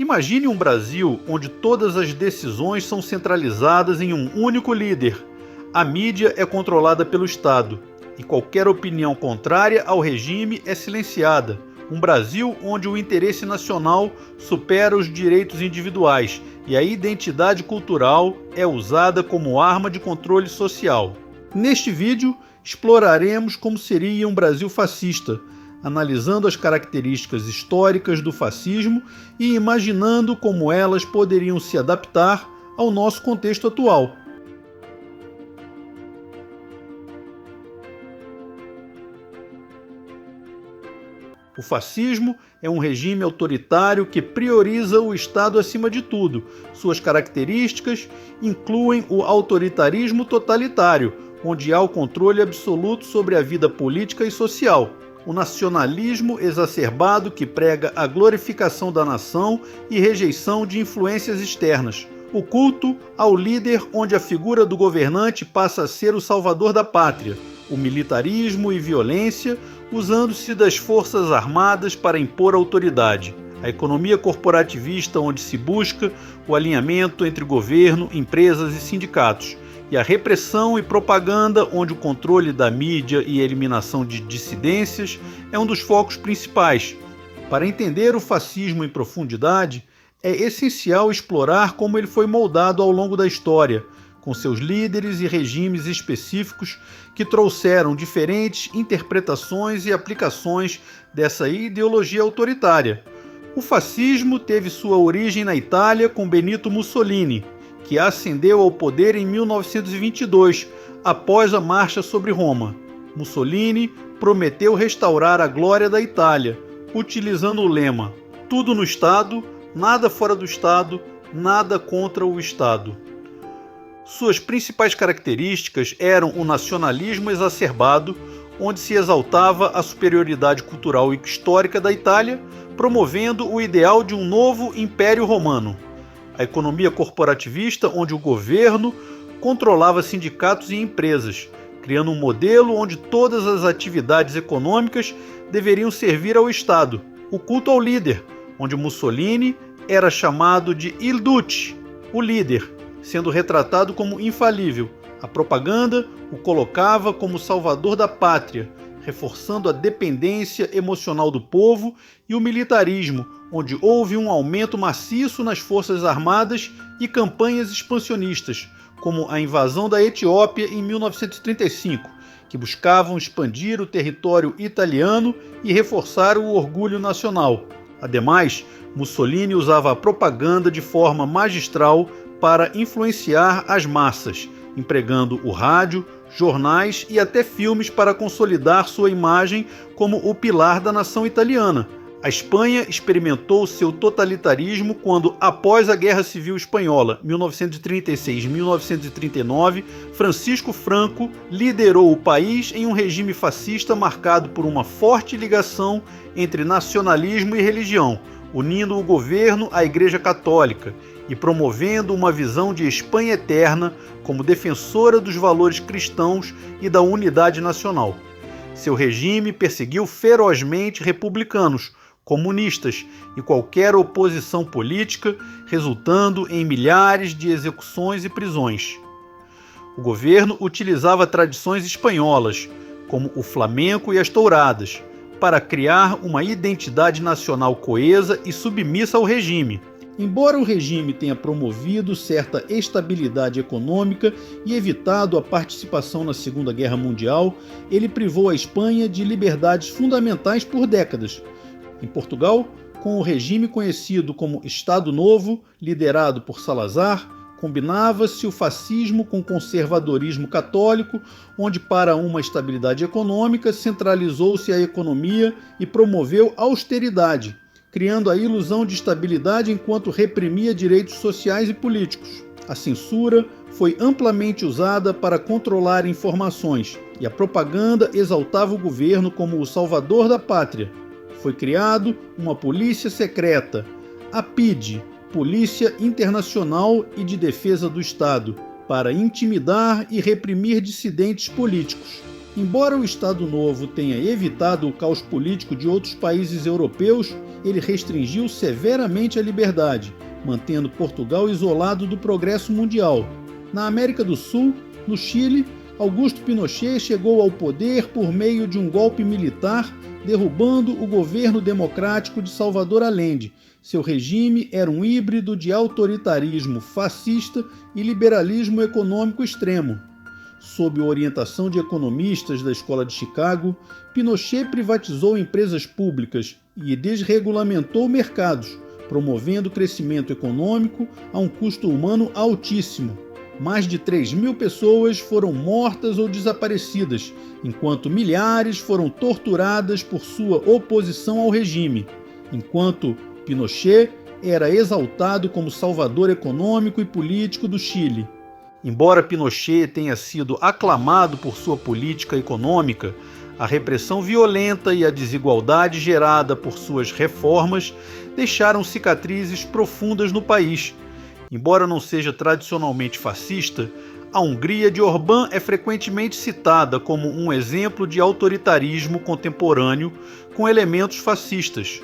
Imagine um Brasil onde todas as decisões são centralizadas em um único líder. A mídia é controlada pelo Estado e qualquer opinião contrária ao regime é silenciada. Um Brasil onde o interesse nacional supera os direitos individuais e a identidade cultural é usada como arma de controle social. Neste vídeo, exploraremos como seria um Brasil fascista, analisando as características históricas do fascismo e imaginando como elas poderiam se adaptar ao nosso contexto atual. O fascismo é um regime autoritário que prioriza o Estado acima de tudo. Suas características incluem o autoritarismo totalitário, onde há o controle absoluto sobre a vida política e social. O nacionalismo exacerbado que prega a glorificação da nação e rejeição de influências externas. O culto ao líder, onde a figura do governante passa a ser o salvador da pátria. O militarismo e violência, usando-se das forças armadas para impor autoridade. A economia corporativista, onde se busca o alinhamento entre governo, empresas e sindicatos. E a repressão e propaganda, onde o controle da mídia e a eliminação de dissidências é um dos focos principais. Para entender o fascismo em profundidade, é essencial explorar como ele foi moldado ao longo da história, com seus líderes e regimes específicos que trouxeram diferentes interpretações e aplicações dessa ideologia autoritária. O fascismo teve sua origem na Itália com Benito Mussolini, que ascendeu ao poder em 1922, após a marcha sobre Roma. Mussolini prometeu restaurar a glória da Itália, utilizando o lema: tudo no Estado, nada fora do Estado, nada contra o Estado. Suas principais características eram o nacionalismo exacerbado, onde se exaltava a superioridade cultural e histórica da Itália, promovendo o ideal de um novo Império Romano. A economia corporativista, onde o governo controlava sindicatos e empresas, criando um modelo onde todas as atividades econômicas deveriam servir ao Estado. O culto ao líder, onde Mussolini era chamado de Il Duce, o líder, sendo retratado como infalível. A propaganda o colocava como salvador da pátria, reforçando a dependência emocional do povo, e o militarismo, onde houve um aumento maciço nas forças armadas e campanhas expansionistas, como a invasão da Etiópia em 1935, que buscavam expandir o território italiano e reforçar o orgulho nacional. Ademais, Mussolini usava a propaganda de forma magistral para influenciar as massas, empregando o rádio, jornais e até filmes para consolidar sua imagem como o pilar da nação italiana. A Espanha experimentou seu totalitarismo quando, após a Guerra Civil Espanhola, 1936-1939, Francisco Franco liderou o país em um regime fascista marcado por uma forte ligação entre nacionalismo e religião, unindo o governo à Igreja Católica e promovendo uma visão de Espanha eterna como defensora dos valores cristãos e da unidade nacional. Seu regime perseguiu ferozmente republicanos, comunistas e qualquer oposição política, resultando em milhares de execuções e prisões. O governo utilizava tradições espanholas, como o flamenco e as touradas, para criar uma identidade nacional coesa e submissa ao regime. Embora o regime tenha promovido certa estabilidade econômica e evitado a participação na Segunda Guerra Mundial, ele privou a Espanha de liberdades fundamentais por décadas. Em Portugal, com o regime conhecido como Estado Novo, liderado por Salazar, combinava-se o fascismo com o conservadorismo católico, onde, para uma estabilidade econômica, centralizou-se a economia e promoveu austeridade, criando a ilusão de estabilidade enquanto reprimia direitos sociais e políticos. A censura foi amplamente usada para controlar informações, e a propaganda exaltava o governo como o salvador da pátria. Foi criado uma polícia secreta, a PIDE, Polícia Internacional e de Defesa do Estado, para intimidar e reprimir dissidentes políticos. Embora o Estado Novo tenha evitado o caos político de outros países europeus, ele restringiu severamente a liberdade, mantendo Portugal isolado do progresso mundial. Na América do Sul, no Chile, Augusto Pinochet chegou ao poder por meio de um golpe militar, derrubando o governo democrático de Salvador Allende. Seu regime era um híbrido de autoritarismo fascista e liberalismo econômico extremo. Sob orientação de economistas da Escola de Chicago, Pinochet privatizou empresas públicas e desregulamentou mercados, promovendo o crescimento econômico a um custo humano altíssimo. Mais de 3.000 pessoas foram mortas ou desaparecidas, enquanto milhares foram torturadas por sua oposição ao regime, enquanto Pinochet era exaltado como salvador econômico e político do Chile. Embora Pinochet tenha sido aclamado por sua política econômica, a repressão violenta e a desigualdade gerada por suas reformas deixaram cicatrizes profundas no país. Embora não seja tradicionalmente fascista, a Hungria de Orbán é frequentemente citada como um exemplo de autoritarismo contemporâneo com elementos fascistas.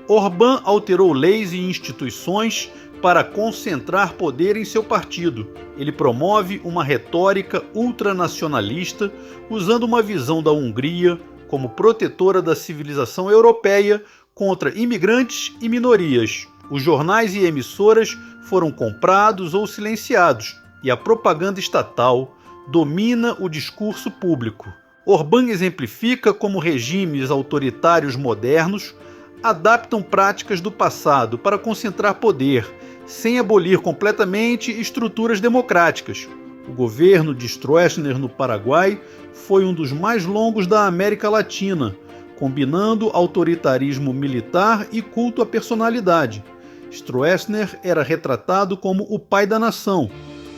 Orbán alterou leis e instituições para concentrar poder em seu partido. Ele promove uma retórica ultranacionalista, usando uma visão da Hungria como protetora da civilização europeia contra imigrantes e minorias. Os jornais e emissoras foram comprados ou silenciados, e a propaganda estatal domina o discurso público. Orbán exemplifica como regimes autoritários modernos adaptam práticas do passado para concentrar poder, sem abolir completamente estruturas democráticas. O governo de Stroessner no Paraguai foi um dos mais longos da América Latina, combinando autoritarismo militar e culto à personalidade. Stroessner era retratado como o pai da nação,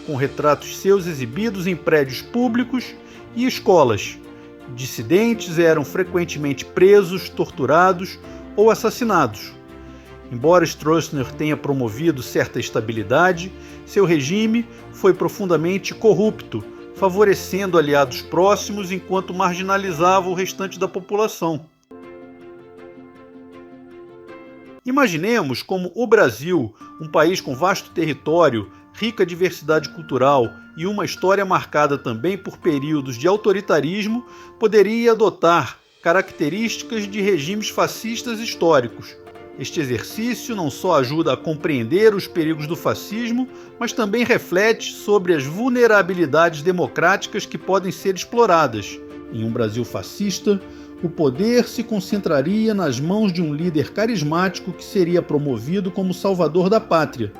com retratos seus exibidos em prédios públicos e escolas. Dissidentes eram frequentemente presos, torturados ou assassinados. Embora Stroessner tenha promovido certa estabilidade, seu regime foi profundamente corrupto, favorecendo aliados próximos enquanto marginalizava o restante da população. Imaginemos como o Brasil, um país com vasto território, rica diversidade cultural e uma história marcada também por períodos de autoritarismo, poderia adotar características de regimes fascistas históricos. Este exercício não só ajuda a compreender os perigos do fascismo, mas também reflete sobre as vulnerabilidades democráticas que podem ser exploradas. Em um Brasil fascista, o poder se concentraria nas mãos de um líder carismático que seria promovido como salvador da pátria.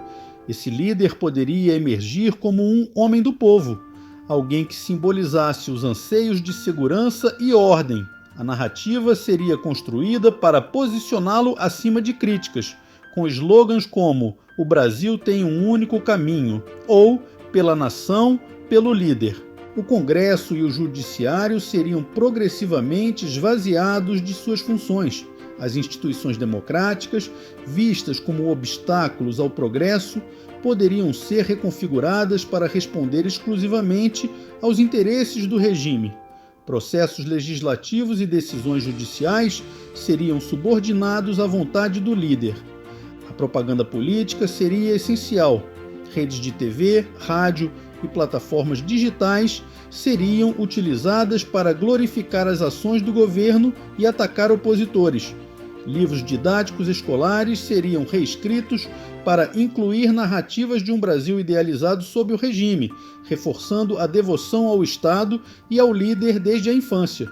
Esse líder poderia emergir como um homem do povo, alguém que simbolizasse os anseios de segurança e ordem. A narrativa seria construída para posicioná-lo acima de críticas, com slogans como "O Brasil tem um único caminho" ou "Pela nação, pelo líder". O Congresso e o Judiciário seriam progressivamente esvaziados de suas funções. As instituições democráticas, vistas como obstáculos ao progresso, poderiam ser reconfiguradas para responder exclusivamente aos interesses do regime. Processos legislativos e decisões judiciais seriam subordinados à vontade do líder. A propaganda política seria essencial. Redes de TV, rádio e plataformas digitais seriam utilizadas para glorificar as ações do governo e atacar opositores. Livros didáticos escolares seriam reescritos para incluir narrativas de um Brasil idealizado sob o regime, reforçando a devoção ao Estado e ao líder desde a infância.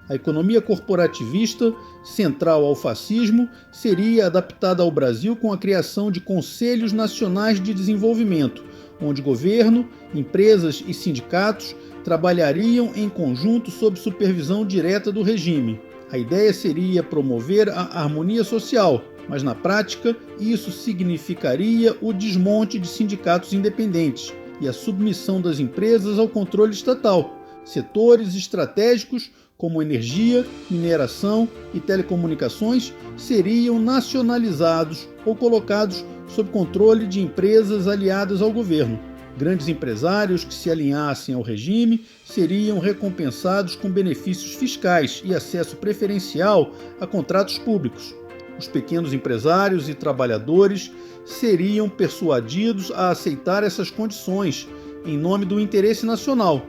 A economia corporativista, central ao fascismo, seria adaptada ao Brasil com a criação de conselhos nacionais de desenvolvimento, onde governo, empresas e sindicatos trabalhariam em conjunto sob supervisão direta do regime. A ideia seria promover a harmonia social, mas na prática isso significaria o desmonte de sindicatos independentes e a submissão das empresas ao controle estatal. Setores estratégicos como energia, mineração e telecomunicações seriam nacionalizados ou colocados sob controle de empresas aliadas ao governo. Grandes empresários que se alinhassem ao regime seriam recompensados com benefícios fiscais e acesso preferencial a contratos públicos. Os pequenos empresários e trabalhadores seriam persuadidos a aceitar essas condições em nome do interesse nacional.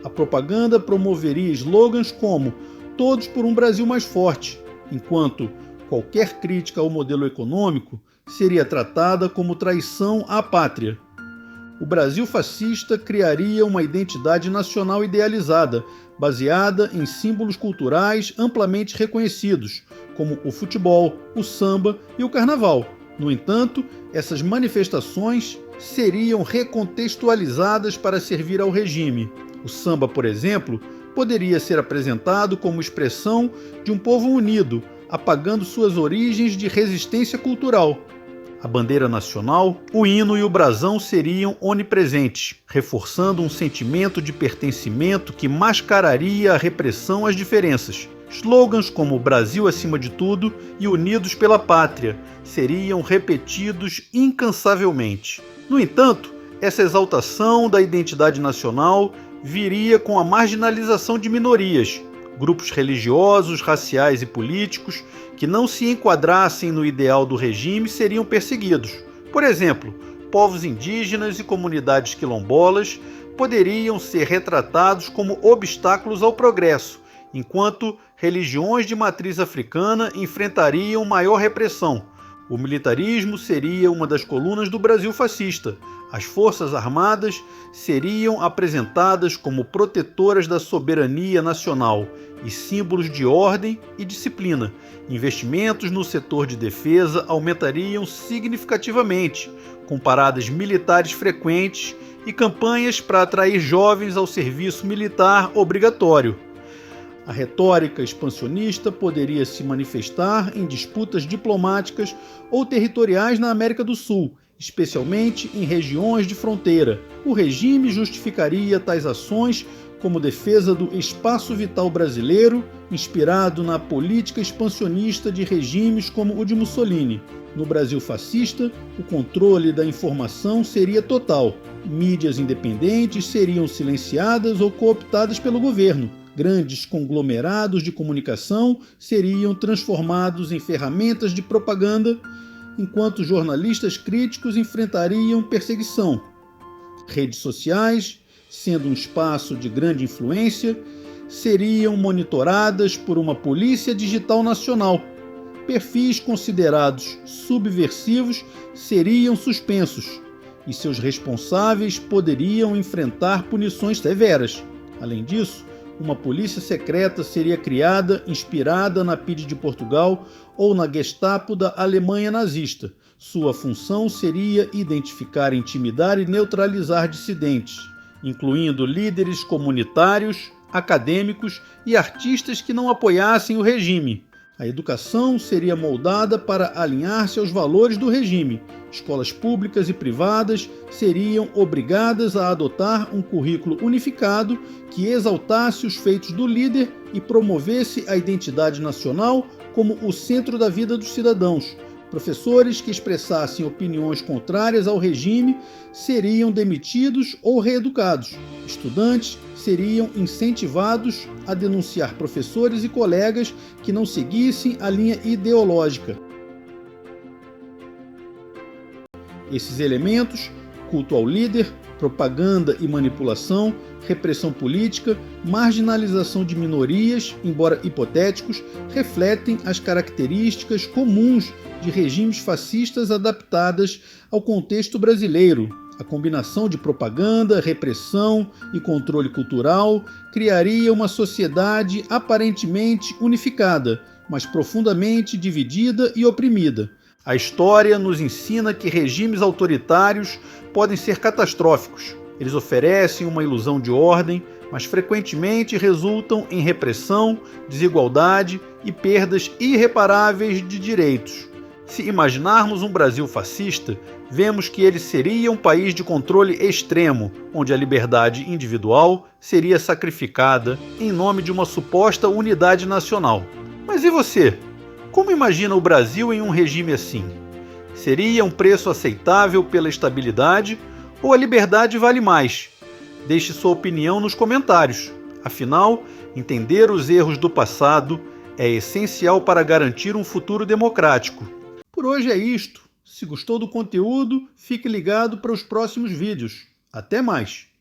A propaganda promoveria slogans como "Todos por um Brasil mais forte", enquanto qualquer crítica ao modelo econômico seria tratada como traição à pátria. O Brasil fascista criaria uma identidade nacional idealizada, baseada em símbolos culturais amplamente reconhecidos, como o futebol, o samba e o carnaval. No entanto, essas manifestações seriam recontextualizadas para servir ao regime. O samba, por exemplo, poderia ser apresentado como expressão de um povo unido, apagando suas origens de resistência cultural. A bandeira nacional, o hino e o brasão seriam onipresentes, reforçando um sentimento de pertencimento que mascararia a repressão às diferenças. Slogans como "Brasil acima de tudo" e "Unidos pela Pátria" seriam repetidos incansavelmente. No entanto, essa exaltação da identidade nacional viria com a marginalização de minorias, grupos religiosos, raciais e políticos que não se enquadrassem no ideal do regime seriam perseguidos. Por exemplo, povos indígenas e comunidades quilombolas poderiam ser retratados como obstáculos ao progresso, enquanto religiões de matriz africana enfrentariam maior repressão. O militarismo seria uma das colunas do Brasil fascista. As Forças Armadas seriam apresentadas como protetoras da soberania nacional e símbolos de ordem e disciplina. Investimentos no setor de defesa aumentariam significativamente, com paradas militares frequentes e campanhas para atrair jovens ao serviço militar obrigatório. A retórica expansionista poderia se manifestar em disputas diplomáticas ou territoriais na América do Sul, especialmente em regiões de fronteira. O regime justificaria tais ações como defesa do espaço vital brasileiro, inspirado na política expansionista de regimes como o de Mussolini. No Brasil fascista, o controle da informação seria total. Mídias independentes seriam silenciadas ou cooptadas pelo governo. Grandes conglomerados de comunicação seriam transformados em ferramentas de propaganda, enquanto jornalistas críticos enfrentariam perseguição. Redes sociais, sendo um espaço de grande influência, seriam monitoradas por uma polícia digital nacional. Perfis considerados subversivos seriam suspensos e seus responsáveis poderiam enfrentar punições severas. Além disso, uma polícia secreta seria criada inspirada na PIDE de Portugal ou na Gestapo da Alemanha nazista. Sua função seria identificar, intimidar e neutralizar dissidentes, incluindo líderes comunitários, acadêmicos e artistas que não apoiassem o regime. A educação seria moldada para alinhar-se aos valores do regime. Escolas públicas e privadas seriam obrigadas a adotar um currículo unificado que exaltasse os feitos do líder e promovesse a identidade nacional como o centro da vida dos cidadãos. Professores que expressassem opiniões contrárias ao regime seriam demitidos ou reeducados. Estudantes seriam incentivados a denunciar professores e colegas que não seguissem a linha ideológica. Esses elementos, culto ao líder, propaganda e manipulação, repressão política, marginalização de minorias, embora hipotéticos, refletem as características comuns de regimes fascistas adaptadas ao contexto brasileiro. A combinação de propaganda, repressão e controle cultural criaria uma sociedade aparentemente unificada, mas profundamente dividida e oprimida. A história nos ensina que regimes autoritários podem ser catastróficos. Eles oferecem uma ilusão de ordem, mas frequentemente resultam em repressão, desigualdade e perdas irreparáveis de direitos. Se imaginarmos um Brasil fascista, vemos que ele seria um país de controle extremo, onde a liberdade individual seria sacrificada em nome de uma suposta unidade nacional. Mas e você? Como imagina o Brasil em um regime assim? Seria um preço aceitável pela estabilidade ou a liberdade vale mais? Deixe sua opinião nos comentários. Afinal, entender os erros do passado é essencial para garantir um futuro democrático. Por hoje é isto. Se gostou do conteúdo, fique ligado para os próximos vídeos. Até mais!